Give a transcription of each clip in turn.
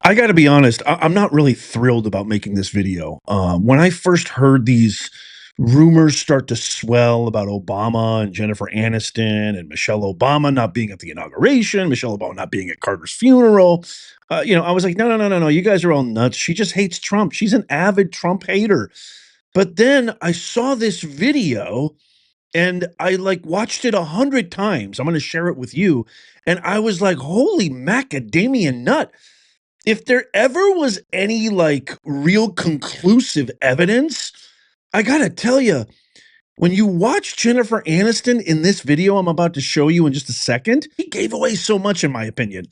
I got to be honest, I'm not really thrilled about making this video. When I first heard these rumors start to swell about Obama and Jennifer Aniston and Michelle Obama not being at the inauguration, Michelle Obama not being at Carter's funeral, I was like, no, no, no, no, no, you guys are all nuts. She just hates Trump. She's an avid Trump hater. But then I saw this video and I like watched it 100 times. I'm going to share it with you. And I was like, holy macadamia nut. If there ever was any like real conclusive evidence, I gotta tell you, when you watch Jennifer Aniston in this video I'm about to show you in just a second, he gave away so much, in my opinion.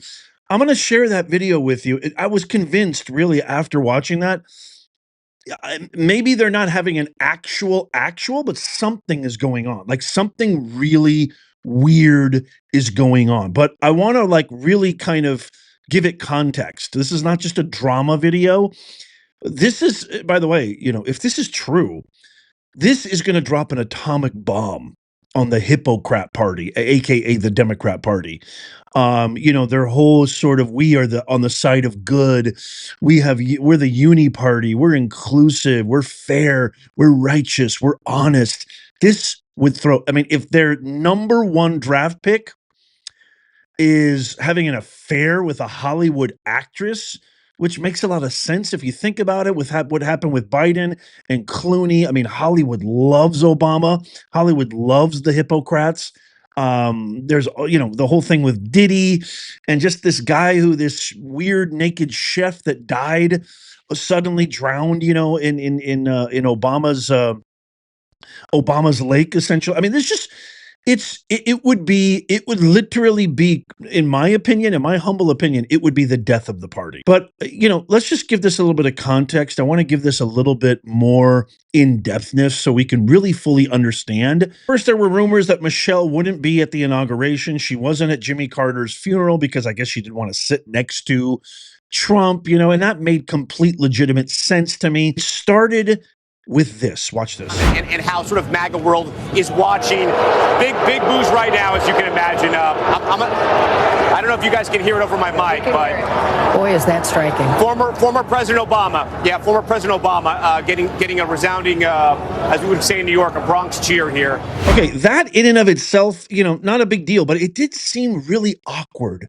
I'm gonna share that video with you. I was convinced, really, after watching that, maybe they're not having an actual, but something is going on. Like something really weird is going on. But I want to like really kind of give it context. This is not just a drama video. This is, by the way, if this is true, this is going to drop an atomic bomb on the Hippocrat Party, aka the Democrat Party. Their whole sort of we are on the side of good. We're the uni party. We're inclusive. We're fair. We're righteous. We're honest. This would throw. I mean, if their number one draft pick is having an affair with a Hollywood actress, which makes a lot of sense if you think about it with what happened with Biden and Clooney. I mean, Hollywood loves Obama. Hollywood loves the Hippocrats. There's, the whole thing with Diddy and just this guy this weird naked chef that died, suddenly drowned, in Obama's lake, essentially. I mean, there's just, it would literally be, in my opinion, in my humble opinion, it would be the death of the party. But, let's just give this a little bit of context. I want to give this a little bit more in-depthness so we can really fully understand. First, there were rumors that Michelle wouldn't be at the inauguration. She wasn't at Jimmy Carter's funeral because I guess she didn't want to sit next to Trump, and that made complete legitimate sense to me. It started with this. Watch this. And how sort of MAGA world is watching. Big booze right now, as you can imagine. I don't know if you guys can hear it over my mic, but boy, is that striking. Former President Obama. Yeah, former President Obama getting a resounding, as we would say in New York, a Bronx cheer here. Okay, that in and of itself, not a big deal, but it did seem really awkward.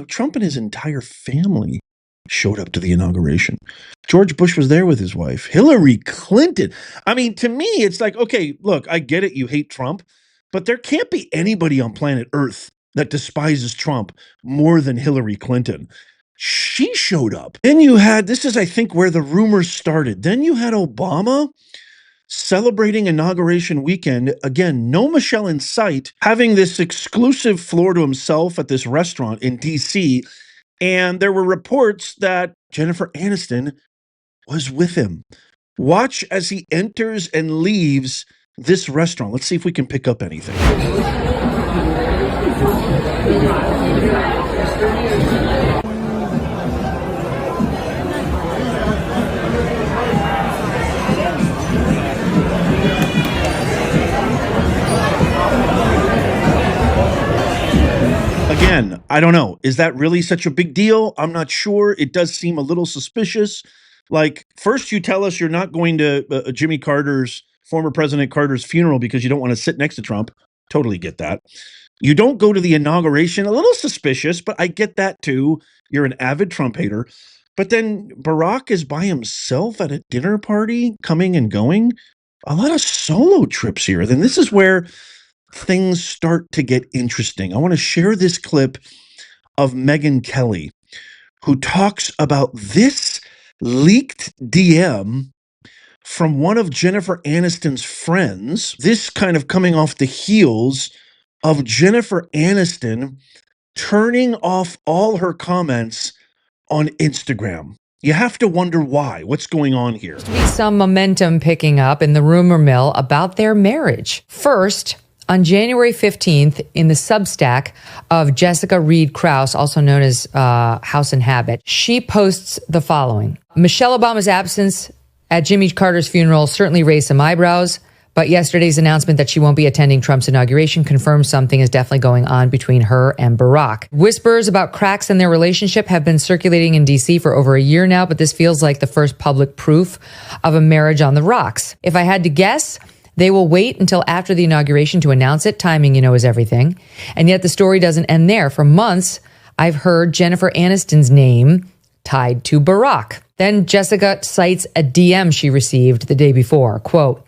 Trump and his entire family showed up to the inauguration. George Bush was there with his wife. Hillary Clinton. I mean, to me, it's like, okay, look, I get it. You hate Trump, but there can't be anybody on planet Earth that despises Trump more than Hillary Clinton. She showed up. Then you had, this is, I think, where the rumors started. Then you had Obama celebrating inauguration weekend. Again, no Michelle in sight, having this exclusive floor to himself at this restaurant in D.C., and there were reports that Jennifer Aniston was with him. Watch as he enters and leaves this restaurant. Let's see if we can pick up anything. Again, I don't know. Is that really such a big deal? I'm not sure. It does seem a little suspicious. Like, first you tell us you're not going to former President Carter's funeral because you don't want to sit next to Trump. Totally get that. You don't go to the inauguration. A little suspicious, but I get that too. You're an avid Trump hater. But then Barack is by himself at a dinner party, coming and going. A lot of solo trips here. Then this is where things start to get interesting. I want to share this clip of Megyn Kelly, who talks about this leaked DM from one of Jennifer Aniston's friends. This kind of coming off the heels of Jennifer Aniston turning off all her comments on Instagram. You have to wonder why. What's going on here? There's to be some momentum picking up in the rumor mill about their marriage. First, on January 15th, in the Substack of Jessica Reed Krause, also known as House and Habit, she posts the following. Michelle Obama's absence at Jimmy Carter's funeral certainly raised some eyebrows, But yesterday's announcement that she won't be attending Trump's inauguration confirms something is definitely going on between her and Barack. Whispers about cracks in their relationship have been circulating in D.C. for over a year now, but this feels like the first public proof of a marriage on the rocks. If I had to guess, they will wait until after the inauguration to announce it. Timing, is everything. And yet the story doesn't end there. For months, I've heard Jennifer Aniston's name tied to Barack. Then Jessica cites a DM she received the day before. Quote,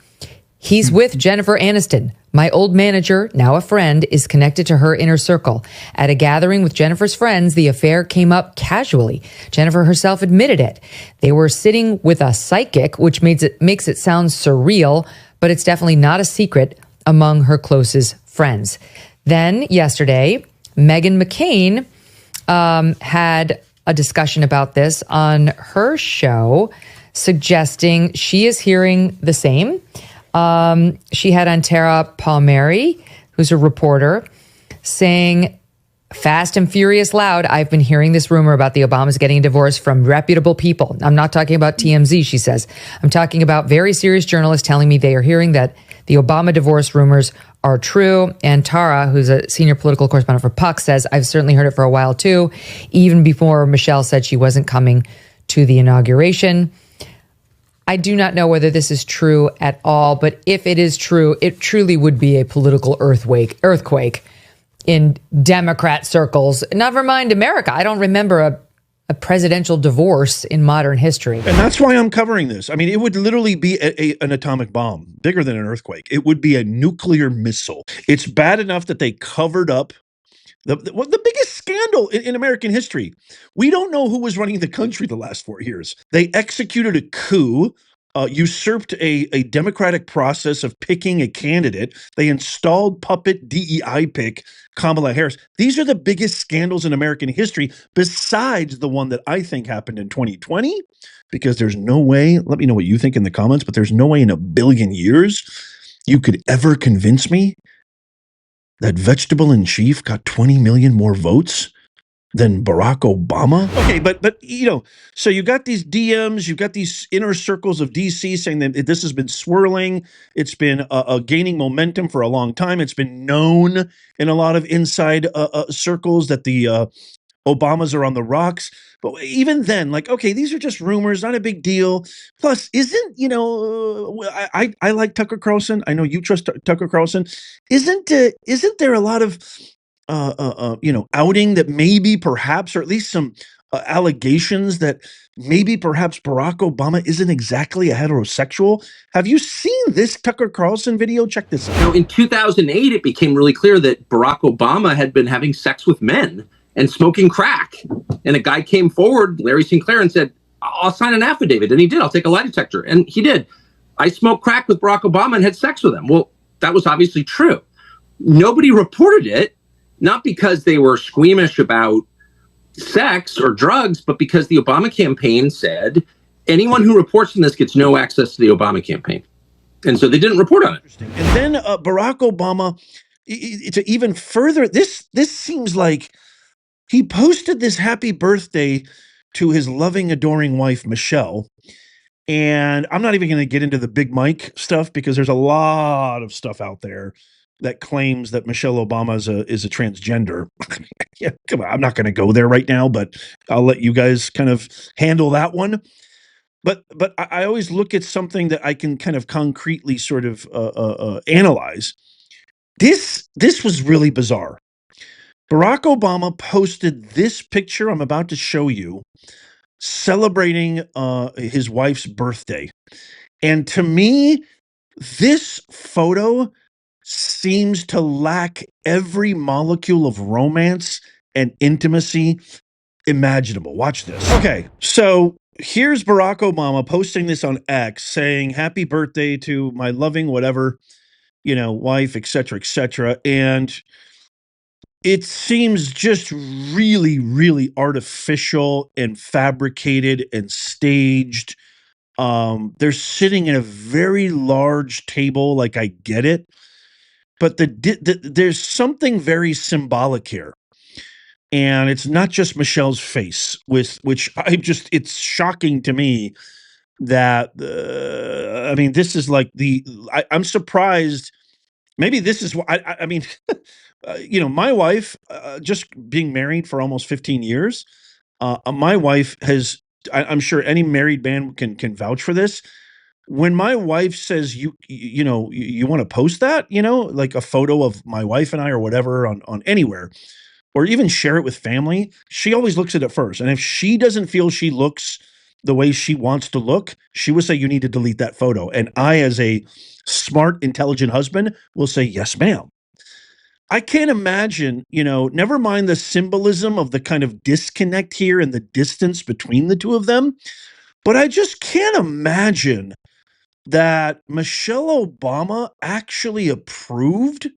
"He's with Jennifer Aniston. My old manager, now a friend, is connected to her inner circle. At a gathering with Jennifer's friends, the affair came up casually. Jennifer herself admitted it. They were sitting with a psychic, which makes it sound surreal, but it's definitely not a secret among her closest friends." Then yesterday, Meghan McCain had a discussion about this on her show, suggesting she is hearing the same. She had on Tara Palmieri, who's a reporter, saying, "Fast and furious loud, I've been hearing this rumor about the Obamas getting a divorce from reputable people. I'm not talking about TMZ," she says. "I'm talking about very serious journalists telling me they are hearing that the Obama divorce rumors are true." And Tara, who's a senior political correspondent for Puck, says, "I've certainly heard it for a while too, even before Michelle said she wasn't coming to the inauguration." I do not know whether this is true at all, but if it is true, it truly would be a political earthquake in Democrat circles. Never mind America. I don't remember a presidential divorce in modern history. And that's why I'm covering this. I mean, it would literally be an atomic bomb, bigger than an earthquake. It would be a nuclear missile. It's bad enough that they covered up the biggest scandal in American history. We don't know who was running the country the last 4 years. They executed a coup, usurped a democratic process of picking a candidate. They installed puppet DEI pick Kamala Harris. These are the biggest scandals in American history, besides the one that I think happened in 2020, because there's no way, let me know what you think in the comments, but there's no way in a billion years you could ever convince me that Vegetable in Chief got 20 million more votes than Barack Obama. Okay, but so you got these DMs, you've got these inner circles of DC saying that this has been swirling. It's been gaining momentum for a long time. It's been known in a lot of inside circles that the Obamas are on the rocks. But even then, like, okay, these are just rumors, not a big deal. Plus, I like Tucker Carlson. I know you trust Tucker Carlson. Isn't there a lot of outing that maybe perhaps, or at least some allegations that maybe perhaps Barack Obama isn't exactly a heterosexual? Have you seen this Tucker Carlson video? Check this out. In 2008, it became really clear that Barack Obama had been having sex with men and smoking crack. And a guy came forward, Larry Sinclair, and said, "I'll sign an affidavit." And he did. "I'll take a lie detector." And he did. "I smoked crack with Barack Obama and had sex with him." Well, that was obviously true. Nobody reported it, not because they were squeamish about sex or drugs, but because the Obama campaign said anyone who reports on this gets no access to the Obama campaign. And so they didn't report on it. And then Barack Obama, to even further, this seems like he posted this happy birthday to his loving, adoring wife, Michelle. And I'm not even going to get into the Big Mike stuff, because there's a lot of stuff out there that claims that Michelle Obama is a transgender. Yeah, come on, I'm not going to go there right now, but I'll let you guys kind of handle that one. But I always look at something that I can kind of concretely sort of analyze. This was really bizarre. Barack Obama posted this picture I'm about to show you, celebrating his wife's birthday. And to me, this photo seems to lack every molecule of romance and intimacy imaginable. Watch this. Okay, so here's Barack Obama posting this on X, saying happy birthday to my loving whatever, wife, etc., and it seems just really, really artificial and fabricated and staged. They're sitting at a very large table, like, I get it, but there's something very symbolic here. And it's not just Michelle's face, which it's shocking to me that, I mean, this is like I'm surprised. Maybe this is what I mean, you know, my wife, just being married for almost 15 years, my wife has, I'm sure any married man can vouch for this. When my wife says, you know, you want to post that, you know, like a photo of my wife and I or whatever on anywhere, or even share it with family, she always looks at it first. And if she doesn't feel she looks the way she wants to look, she will say, you need to delete that photo. And I, as a smart, intelligent husband, will say, yes, ma'am. I can't imagine, you know, never mind the symbolism of the kind of disconnect here and the distance between the two of them, but I just can't imagine that Michelle Obama actually approved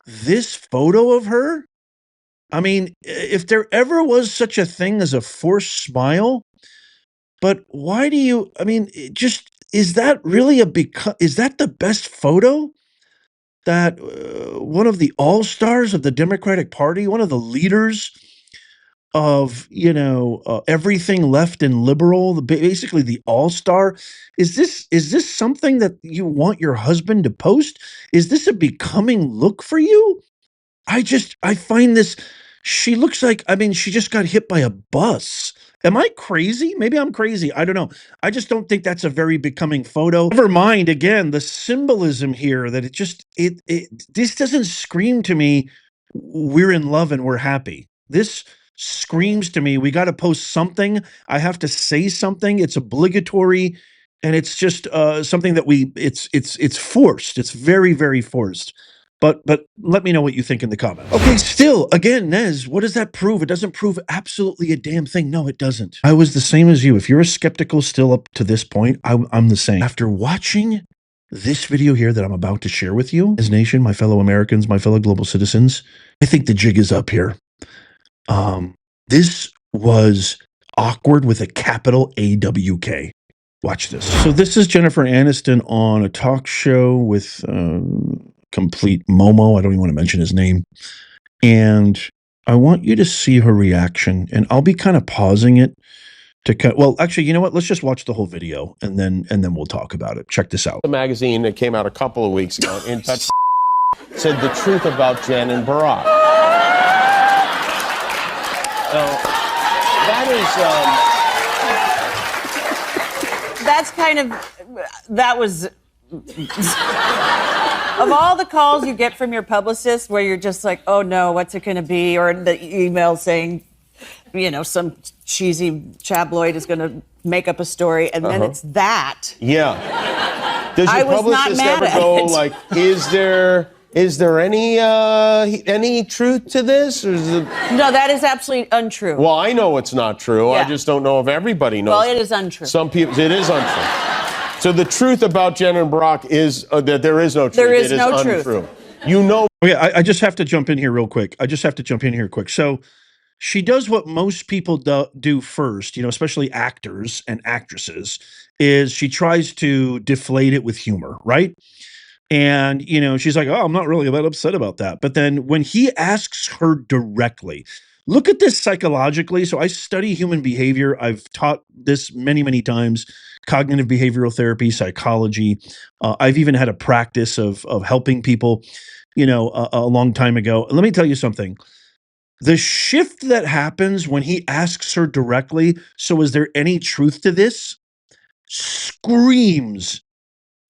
this photo of her. I mean, if there ever was such a thing as a forced smile, but why do you, I mean, just, is that really is that the best photo? That one of the all-stars of the Democratic Party, one of the leaders of, you know, everything left and liberal, basically the all-star. Is this something that you want your husband to post? Is this a becoming look for you? I find this, she looks like, I mean, she just got hit by a bus. Am I crazy? Maybe I'm crazy. I don't know. I just don't think that's a very becoming photo. Never mind, again, the symbolism here that this doesn't scream to me, we're in love and we're happy. This screams to me, we got to post something. I have to say something. It's obligatory. And it's just something that it's forced. It's very, very forced. But let me know what you think in the comments. Okay, still, again, Nez, what does that prove? It doesn't prove absolutely a damn thing. No, it doesn't. I was the same as you. If you're a skeptical still up to this point, I'm the same. After watching this video here that I'm about to share with you, as nation, my fellow Americans, my fellow global citizens, I think the jig is up here. This was awkward with a capital AWK. Watch this. So this is Jennifer Aniston on a talk show with Complete Momo. I don't even want to mention his name. And I want you to see her reaction, and I'll be kind of pausing it to well, actually, you know what? Let's just watch the whole video and then we'll talk about it. Check this out. The magazine that came out a couple of weeks ago, In Touch, said the truth about Jen and Barack. Now, that's kind of, that was, of all the calls you get from your publicist where you're just like, oh no, what's it going to be? Or the email saying, you know, some cheesy tabloid is going to make up a story, and then it's that. Yeah. Does I your was not publicist mad ever at go it. like, is there any truth to this? Or is it... No, that is absolutely untrue. Well, I know it's not true. Yeah. I just don't know if everybody knows. Well, it is untrue. Some people, it is untrue. So the truth about Jen and Barack is that there is no truth. There is no untrue. truth. You know. Okay, I just have to jump in here real quick. So she does what most people do first, you know, especially actors and actresses, is she tries to deflate it with humor, right? And, you know, she's like, oh, I'm not really that upset about that. But then when he asks her directly, look at this psychologically. So I study human behavior. I've taught this many, many times, cognitive behavioral therapy, psychology. I've even had a practice of helping people, you know, a long time ago. Let me tell you something. The shift that happens when he asks her directly, so is there any truth to this? Screams,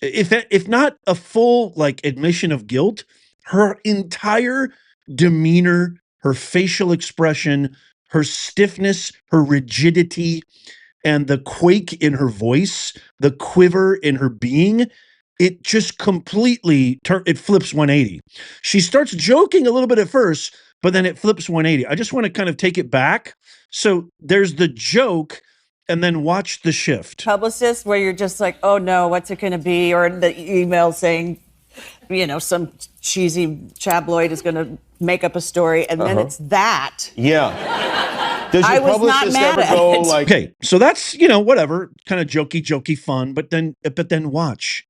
if not a full like admission of guilt, her entire demeanor, her facial expression, her stiffness, her rigidity, and the quake in her voice, the quiver in her being, it just completely it flips 180. She starts joking a little bit at first, but then it flips 180. I just want to kind of take it back. So there's the joke, and then watch the shift. Publicist where you're just like, oh no, what's it going to be? Or the email saying, you know, some cheesy tabloid is going to make up a story, and then it's that. Yeah. Does your I was not publicist mad ever at go it. like, Okay, so that's, you know, whatever, kind of jokey fun, but then watch.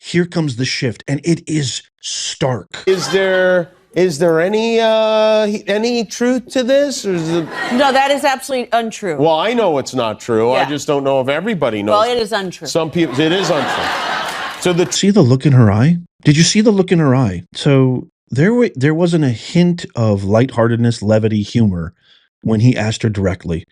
Here comes the shift, and it is stark. is there Is there any truth to this? Or is it... No, that is absolutely untrue. Well, I know it's not true. I Yeah. just don't know if everybody knows. Well, it is untrue. Some people, it is untrue. So See the look in her eye? Did you see the look in her eye? So there wasn't a hint of lightheartedness, levity, humor when he asked her directly.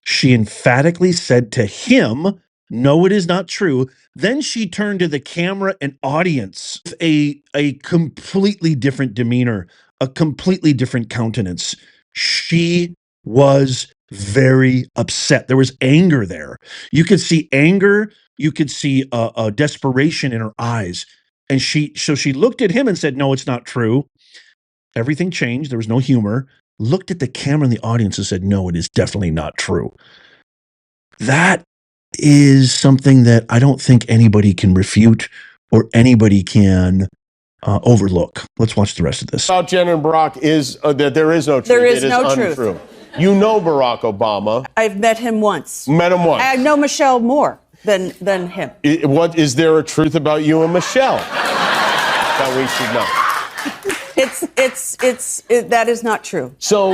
She emphatically said to him, "No, it is not true." Then she turned to the camera and audience with a completely different demeanor, a completely different countenance. She was very upset. There was anger there. You could see anger. You could see a desperation in her eyes. And she looked at him and said, "No, it's not true." Everything changed. There was no humor. Looked at the camera in the audience and said, "No, it is definitely not true." That is something that I don't think anybody can refute or anybody can overlook. Let's watch the rest of this. about Jen and Barack is that there is no truth. There is It no truth. untrue. You know Barack Obama. I've met him once. Met him once. I know Michelle more than him. What is there a truth about you and Michelle that we should know? That is not true. So,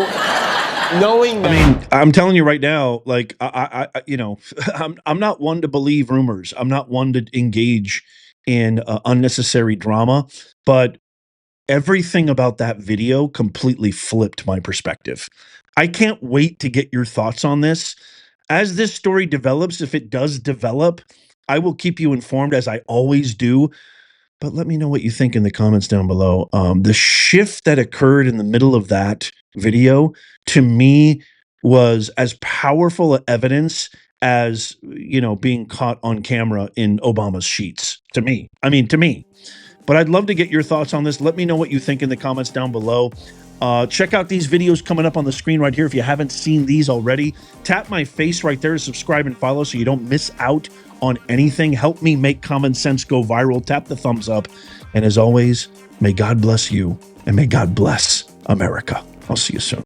knowing that, I mean, I'm telling you right now, like I you know, I'm not one to believe rumors. I'm not one to engage in unnecessary drama, but everything about that video completely flipped my perspective. I can't wait to get your thoughts on this. As this story develops, if it does develop, I will keep you informed as I always do. But let me know what you think in the comments down below. The shift that occurred in the middle of that video, to me, was as powerful evidence as, you know, being caught on camera in Obama's sheets. To me. I mean, to me. But I'd love to get your thoughts on this. Let me know what you think in the comments down below. Check out these videos coming up on the screen right here if you haven't seen these already. Tap my face right there to subscribe and follow so you don't miss out on anything. Help me make common sense go viral. Tap the thumbs up. And as always, may God bless you and may God bless America. I'll see you soon.